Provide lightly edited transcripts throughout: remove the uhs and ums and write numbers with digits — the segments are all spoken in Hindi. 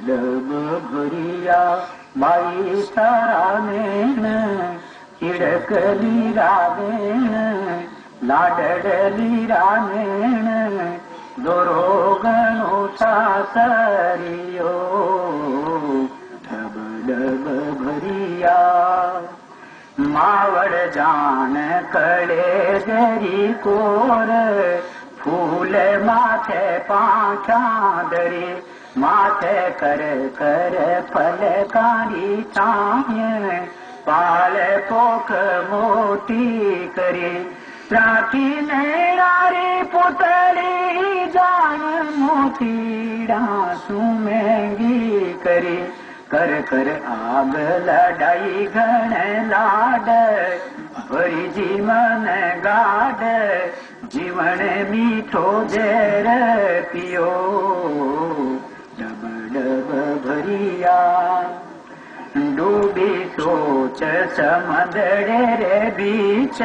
डब भरिया बाई सारामेण चिड़कली रामेण लाडली रामेण दोरो गणो सासरियो डब डब भरिया मावड़ जान कड़े जरी कोर फूल माथे पाखा दरी माथे कर कर फल कारी छाय पाल पोख मोटी करी राखी नेरारी पुतली जान मोतीड़ा सुमेंगी करी कर कर आग लड़ाई घन लाड भरी जीवन गाड जीवन मीठो जेर पियो डब डब भरिया डूबी सोच समंदरे रे बीच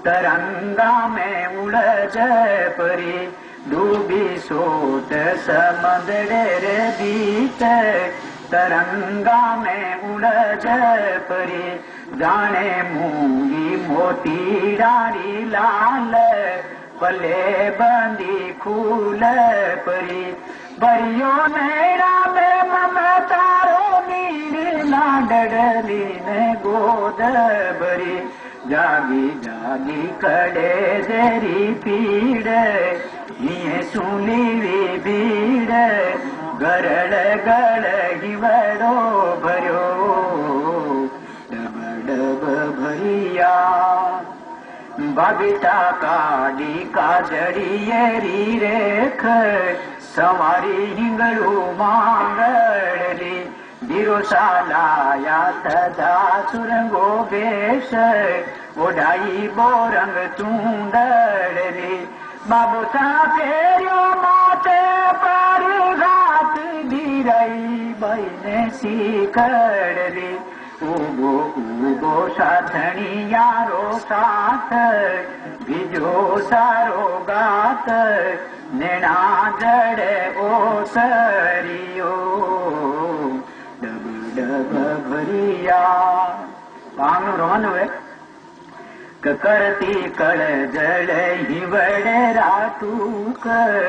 तरंगा में उलझ परी डूबी सोच समंदरे रे बीच तरंगा में उलझ परी जाने मूंगी मोती डारी लाल पले बंदी खूल परी बरियो नेरा में ममतारो नीर लाडली ने गोद भरी जागी जागी कड़े देरी पीड़ ये सुनी वी भीड़ गरड़ गड़ हिवड़ो भरो डब डब भरिया बगीचा काडी काजड़िये री रेख सवारी हिंगड़ू मांगड़ी दिरोसा लाया सदा सुरंगो बेश ओढ़ाई बोरंग चूंदड़ी बाबू सा फेरियो माथे पर घात धीरई बहने सीखड़ी उगो उगो साथणी यारो साथ भिजो सारो गात नेणा जड़े ओ सरियो डब डब भरिया पांग रोहन हुए करती कड़ जड़ हिवड़े रातू कर